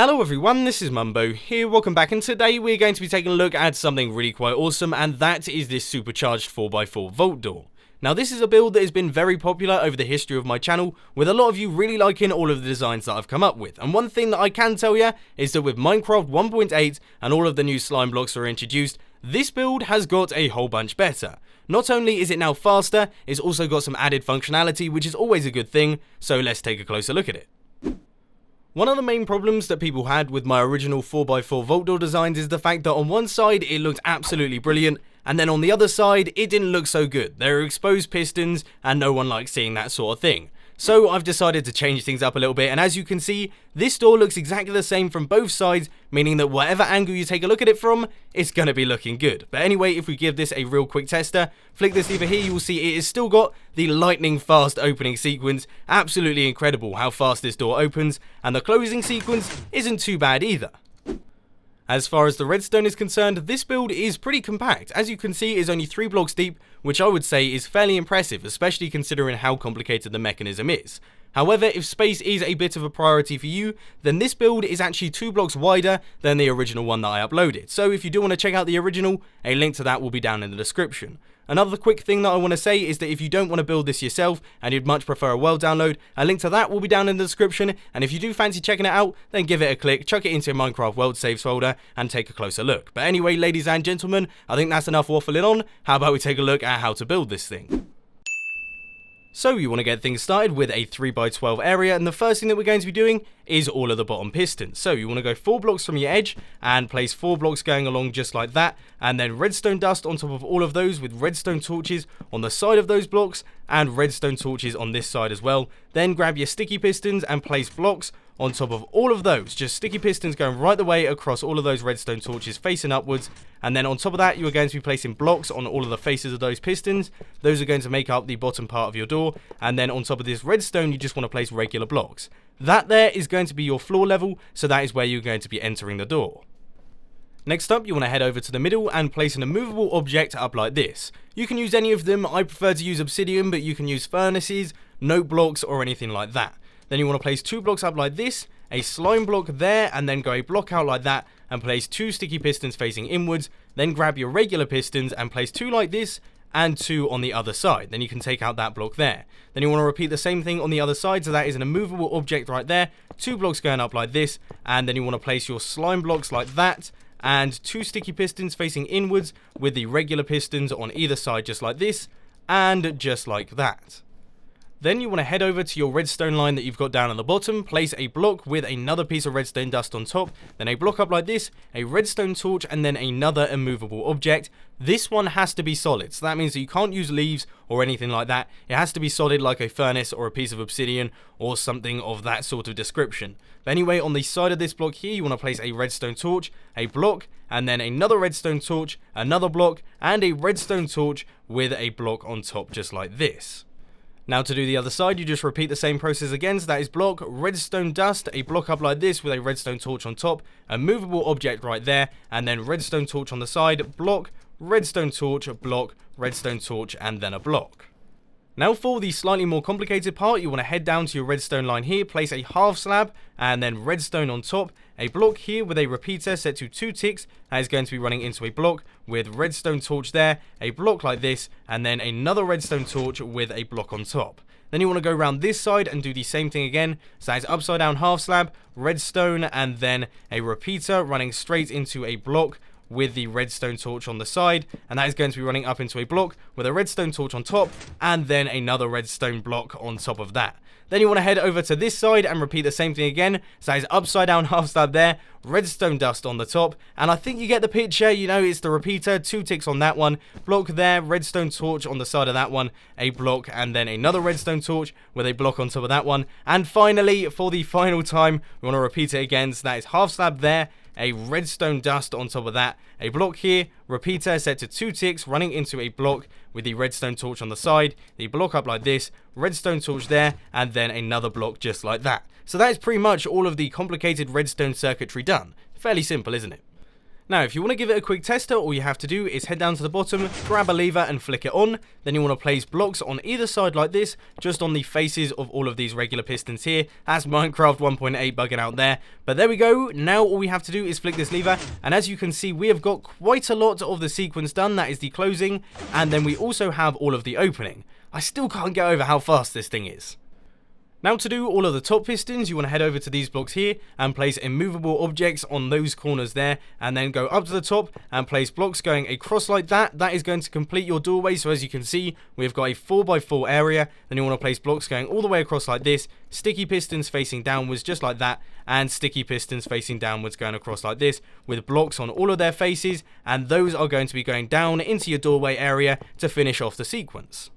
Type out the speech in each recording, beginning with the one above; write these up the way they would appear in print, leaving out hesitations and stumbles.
Hello everyone, this is Mumbo here, welcome back, and today we're going to be taking a look at something really quite awesome, and that is this supercharged 4x4 vault door. Now this is a build that has been very popular over the history of my channel, with a lot of you really liking all of the designs that I've come up with, and one thing that I can tell you is that with Minecraft 1.8 and all of the new slime blocks that are introduced, this build has got a whole bunch better. Not only is it now faster, it's also got some added functionality, which is always a good thing, so let's take a closer look at it. One of the main problems that people had with my original 4x4 vault door designs is the fact that on one side it looked absolutely brilliant, and then on the other side it didn't look so good. There are exposed pistons and no one likes seeing that sort of thing. So I've decided to change things up a little bit, and as you can see, this door looks exactly the same from both sides, meaning that whatever angle you take a look at it from, it's going to be looking good. But anyway, if we give this a real quick tester, flick this lever here, you will see it has still got the lightning fast opening sequence. Absolutely incredible how fast this door opens, and the closing sequence isn't too bad either. As far as the redstone is concerned, this build is pretty compact. As you can see, it is only 3 blocks deep, which I would say is fairly impressive, especially considering how complicated the mechanism is. However, if space is a bit of a priority for you, then this build is actually 2 blocks wider than the original one that I uploaded. So if you do want to check out the original, a link to that will be down in the description. Another quick thing that I want to say is that if you don't want to build this yourself and you'd much prefer a world download, a link to that will be down in the description, and if you do fancy checking it out, then give it a click, chuck it into your Minecraft world saves folder and take a closer look. But anyway, ladies and gentlemen, I think that's enough waffling on. How about we take a look at how to build this thing? So you want to get things started with a 3x12 area, and the first thing that we're going to be doing is all of the bottom pistons. So you want to go 4 blocks from your edge and place 4 blocks going along just like that, and then redstone dust on top of all of those with redstone torches on the side of those blocks and redstone torches on this side as well. Then grab your sticky pistons and place blocks on top of all of those, just sticky pistons going right the way across all of those redstone torches facing upwards, and then on top of that you are going to be placing blocks on all of the faces of those pistons. Those are going to make up the bottom part of your door, and then on top of this redstone you just want to place regular blocks. That there is going to be your floor level, so that is where you're going to be entering the door. Next up, you want to head over to the middle and place an immovable object up like this. You can use any of them. I prefer to use obsidian, but you can use furnaces, note blocks, or anything like that. Then you want to place 2 blocks up like this, a slime block there, and then go a block out like that and place 2 sticky pistons facing inwards. Then grab your regular pistons and place 2 like this and 2 on the other side. Then you can take out that block there. Then you want to repeat the same thing on the other side, so that is an immovable object right there, 2 blocks going up like this, and then you want to place your slime blocks like that and 2 sticky pistons facing inwards with the regular pistons on either side just like this and just like that. Then you want to head over to your redstone line that you've got down at the bottom, place a block with another piece of redstone dust on top, then a block up like this, a redstone torch, and then another immovable object. This one has to be solid, so that means that you can't use leaves or anything like that. It has to be solid like a furnace or a piece of obsidian or something of that sort of description. But anyway, on the side of this block here, you want to place a redstone torch, a block, and then another redstone torch, another block, and a redstone torch with a block on top just like this. Now to do the other side, you just repeat the same process again, so that is block, redstone dust, a block up like this with a redstone torch on top, a movable object right there, and then redstone torch on the side, block, redstone torch, block, redstone torch, and then a block. Now for the slightly more complicated part, you want to head down to your redstone line here, place a half slab, and then redstone on top, a block here with a repeater set to 2 ticks, that is going to be running into a block with redstone torch there, a block like this, and then another redstone torch with a block on top. Then you want to go around this side and do the same thing again, so that is upside down half slab, redstone, and then a repeater running straight into a block with the redstone torch on the side, and that is going to be running up into a block with a redstone torch on top, and then another redstone block on top of that. Then you want to head over to this side and repeat the same thing again, so that is upside down half slab there, redstone dust on the top, and I think you get the picture. You know, it's the repeater, 2 ticks on that one, block there, redstone torch on the side of that one, a block, and then another redstone torch with a block on top of that one, and finally, for the final time, we want to repeat it again, so that is half slab there, a redstone dust on top of that, a block here, repeater set to 2 ticks running into a block with the redstone torch on the side, the block up like this, redstone torch there, and then another block just like that. So that is pretty much all of the complicated redstone circuitry done. Fairly simple, isn't it? Now, if you want to give it a quick tester, all you have to do is head down to the bottom, grab a lever and flick it on. Then you want to place blocks on either side like this, just on the faces of all of these regular pistons here. That's Minecraft 1.8 bugging out there. But there we go. Now all we have to do is flick this lever. And as you can see, we have got quite a lot of the sequence done. That is the closing. And then we also have all of the opening. I still can't get over how fast this thing is. Now to do all of the top pistons, you want to head over to these blocks here and place immovable objects on those corners there, and then go up to the top and place blocks going across like that. That is going to complete your doorway. So as you can see, we've got a 4x4 area. Then you want to place blocks going all the way across like this, sticky pistons facing downwards just like that, and sticky pistons facing downwards going across like this with blocks on all of their faces, and those are going to be going down into your doorway area to finish off the sequence.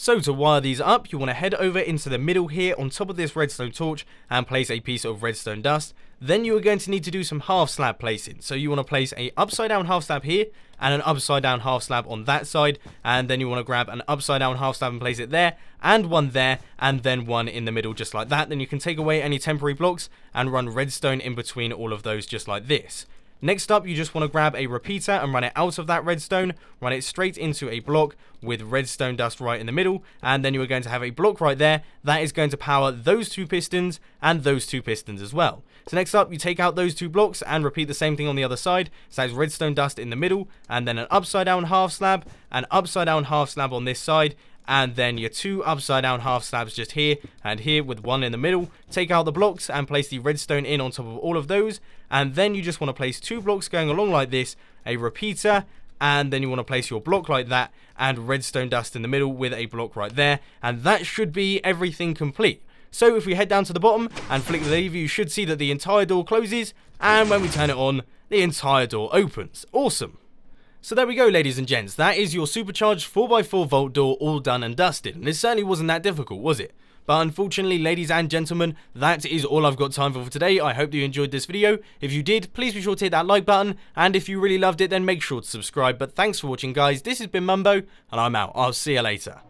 So to wire these up, you want to head over into the middle here on top of this redstone torch and place a piece of redstone dust. Then you are going to need to do some half slab placing. So you want to place a upside down half slab here and an upside down half slab on that side. And then you want to grab an upside down half slab and place it there, and one there, and then one in the middle just like that. Then you can take away any temporary blocks and run redstone in between all of those just like this. Next up, you just want to grab a repeater and run it out of that redstone, run it straight into a block with redstone dust right in the middle, and then you are going to have a block right there that is going to power those two pistons and those two pistons as well. So next up, you take out those two blocks and repeat the same thing on the other side. So that's redstone dust in the middle, and then an upside down half slab, an upside down half slab on this side, and then your two upside down half slabs just here and here with one in the middle. Take out the blocks and place the redstone in on top of all of those, and then you just want to place two blocks going along like this, a repeater, and then you want to place your block like that, and redstone dust in the middle with a block right there, and that should be everything complete. So if we head down to the bottom and flick the lever, you should see that the entire door closes, and when we turn it on, the entire door opens. Awesome. So there we go, ladies and gents, that is your supercharged 4x4 vault door all done and dusted, and it certainly wasn't that difficult, was it? But unfortunately, ladies and gentlemen, that is all I've got time for today. I hope that you enjoyed this video. If you did, please be sure to hit that like button, and if you really loved it, then make sure to subscribe. But thanks for watching, guys. This has been Mumbo, and I'm out. I'll see you later.